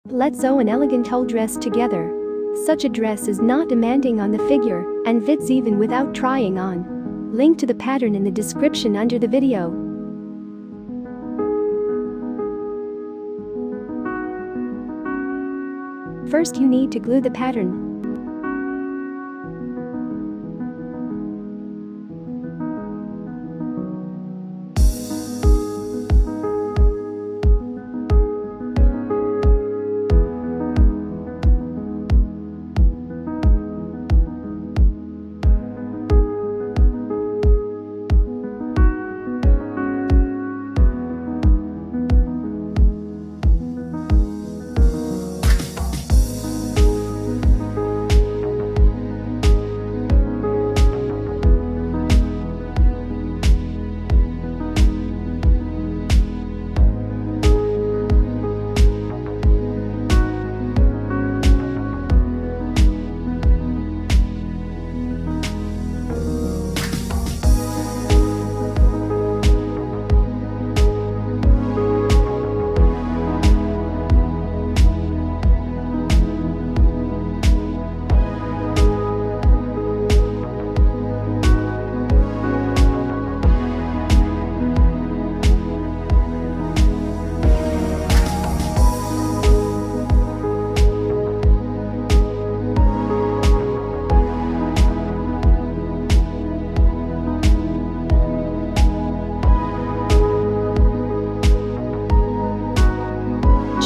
Let's sew an elegant tulle dress together. Such a dress is not demanding on the figure and fits even without trying on. Link to the pattern in the description under the video. First you need to glue the pattern.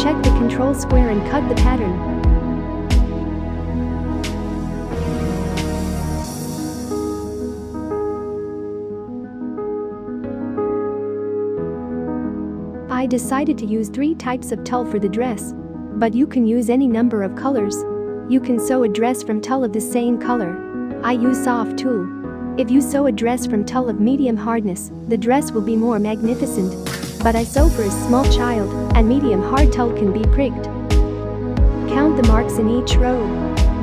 Check the control square and cut the pattern. I decided to use 3 types of tulle for the dress, but you can use any number of colors. You can sew a dress from tulle of the same color. I use soft tulle. If you sew a dress from tulle of medium hardness, the dress will be more magnificent. But I sew for a small child, and medium hard tulle can be pricked. Count the marks in each row.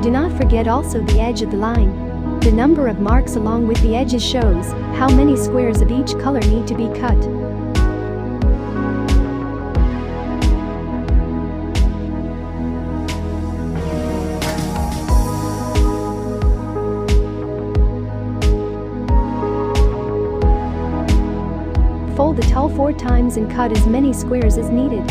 Do not forget also the edge of the line. The number of marks along with the edges shows how many squares of each color need to be cut. Fold the tulle 4 times and cut as many squares as needed.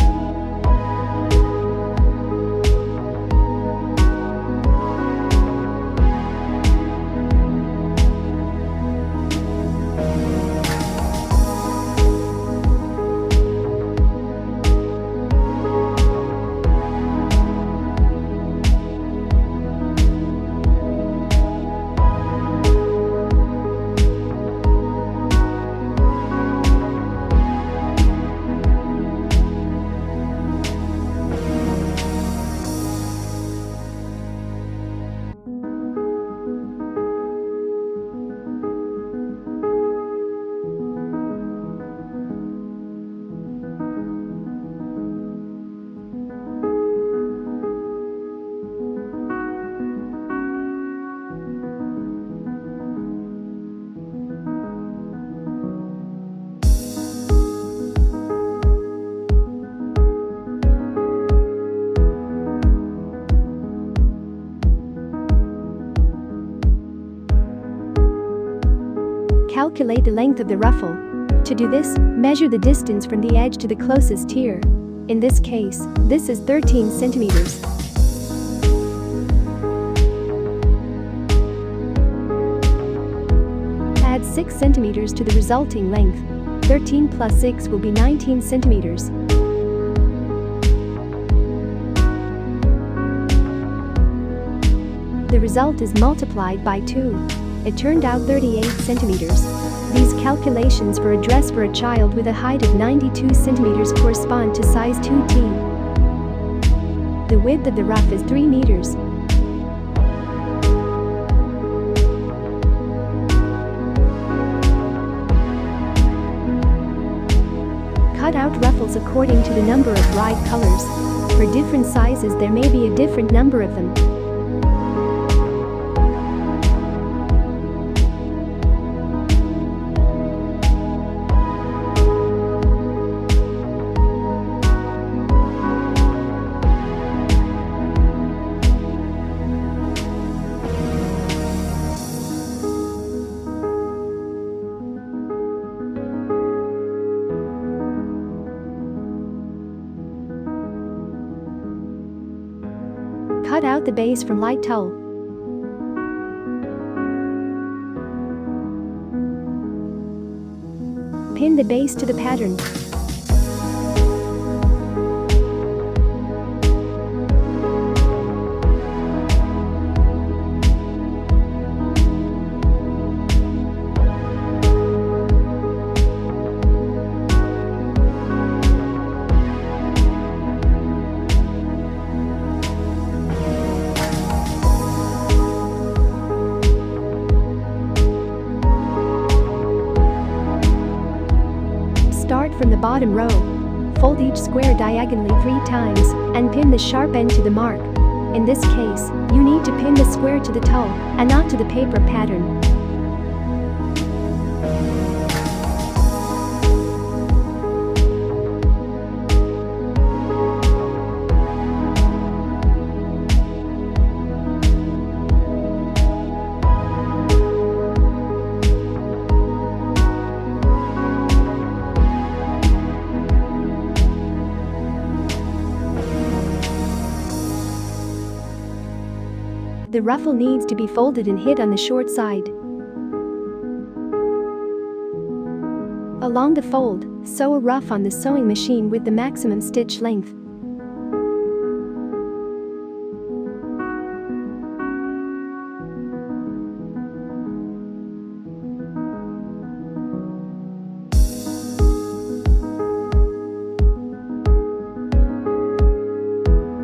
Calculate the length of the ruffle. To do this, measure the distance from the edge to the closest tier. In this case, this is 13 centimeters. Add 6 centimeters to the resulting length. 13 plus 6 will be 19 centimeters. The result is multiplied by 2. It turned out 38 centimeters. These calculations for a dress for a child with a height of 92 centimeters correspond to size 2T. The width of the ruff is 3 meters. Cut out ruffles according to the number of bright colors. For different sizes there may be a different number of them. Cut out the base from light tulle. Pin the base to the pattern. Start from the bottom row. Fold each square diagonally 3 times and pin the sharp end to the mark. In this case, you need to pin the square to the tulle and not to the paper pattern. The ruffle needs to be folded and hit on the short side. Along the fold, sew a ruff on the sewing machine with the maximum stitch length.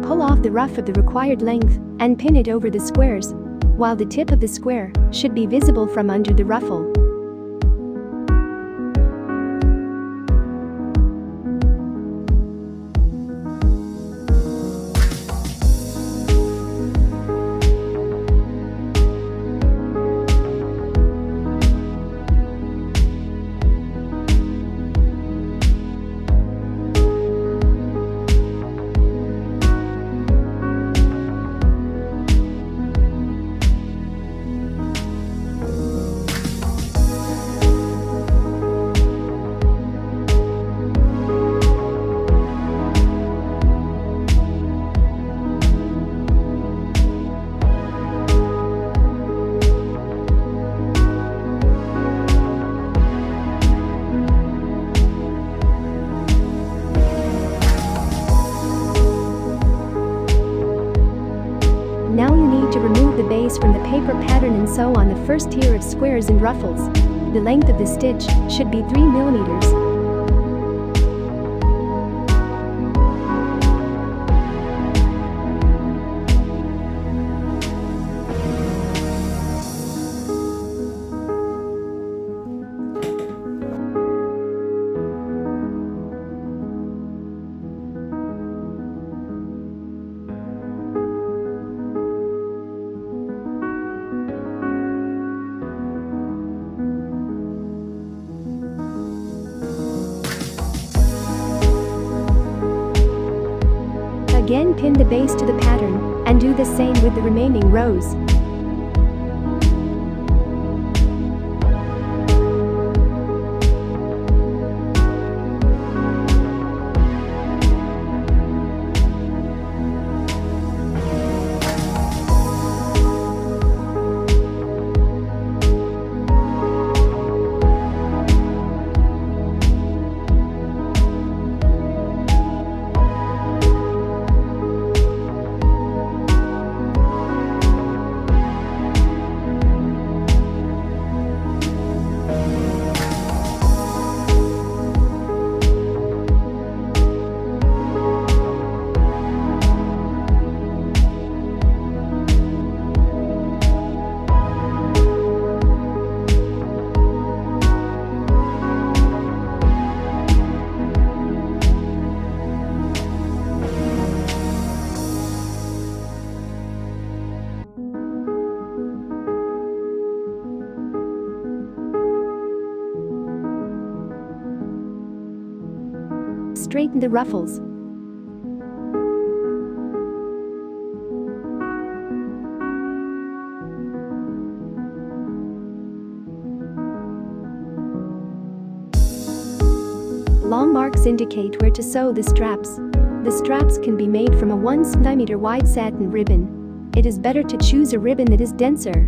Pull off the ruff of the required length and pin it over the squares, while the tip of the square should be visible from under the ruffle. Now you need to remove the base from the paper pattern and sew on the first tier of squares and ruffles. The length of the stitch should be 3 mm. Again, pin the base to the pattern and do the same with the remaining rows. Straighten the ruffles. Long marks indicate where to sew the straps. The straps can be made from a 1 cm wide satin ribbon. it is better to choose a ribbon that is denser.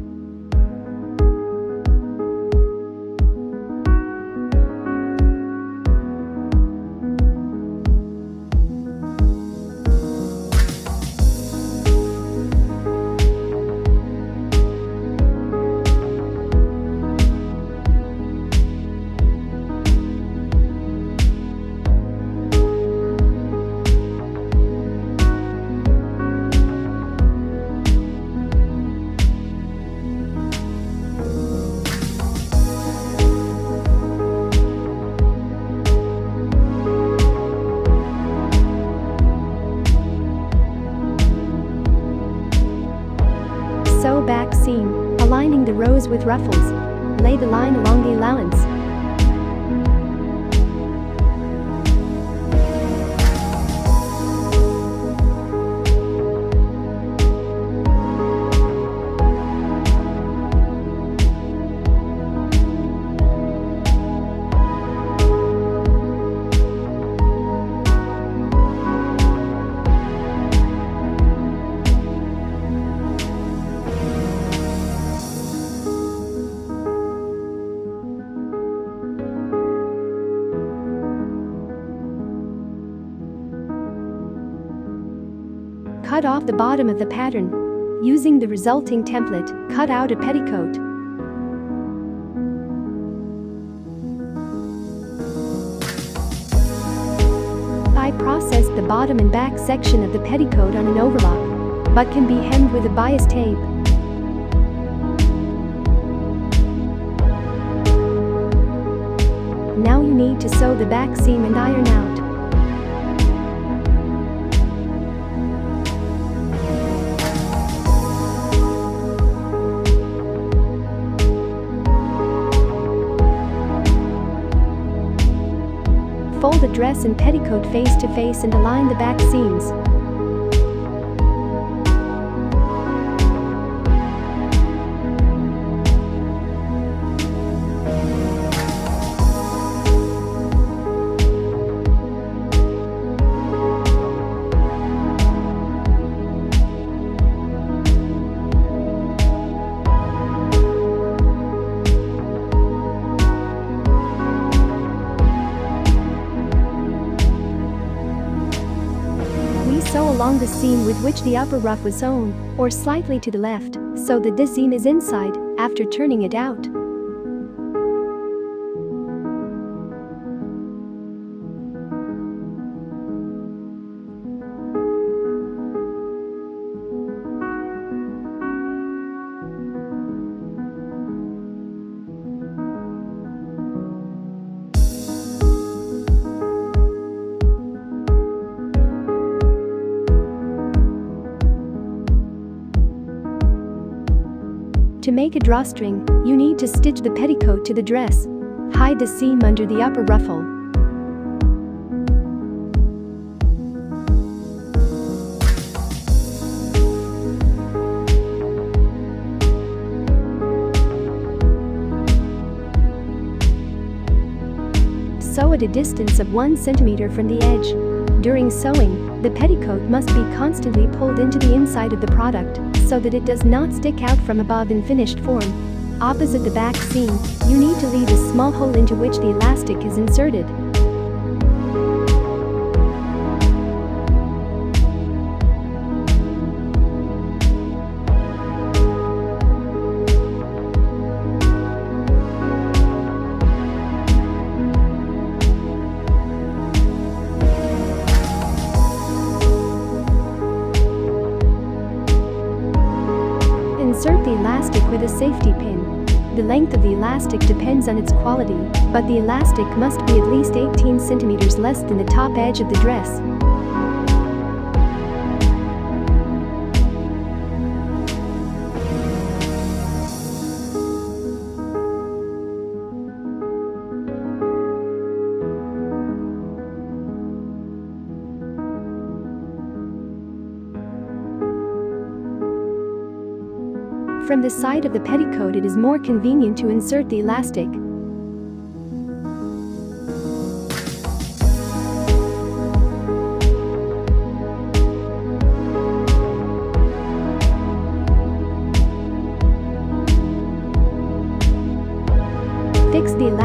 Sew back seam, aligning the rows with ruffles. Lay the line along the allowance. Cut off the bottom of the pattern. Using the resulting template, cut out a petticoat. I processed the bottom and back section of the petticoat on an overlock, but can be hemmed with a bias tape. Now you need to sew the back seam and iron out. Fold the dress and petticoat face to face and align the back seams. Sew along the seam with which the upper ruff was sewn, or slightly to the left, so that this seam is inside, after turning it out. To make a drawstring, you need to stitch the petticoat to the dress. Hide the seam under the upper ruffle. Sew at a distance of 1 centimeter from the edge. During sewing, the petticoat must be constantly pulled into the inside of the product, so that it does not stick out from above in finished form. Opposite the back seam, you need to leave a small hole into which the elastic is inserted. Insert the elastic with a safety pin. The length of the elastic depends on its quality, but the elastic must be at least 18 centimeters less than the top edge of the dress. From the side of the petticoat, it is more convenient to insert the elastic.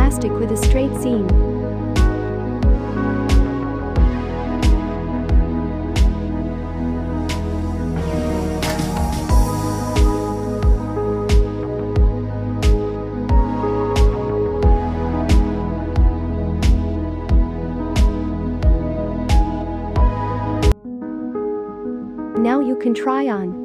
elastic with a straight seam. Now you can try on.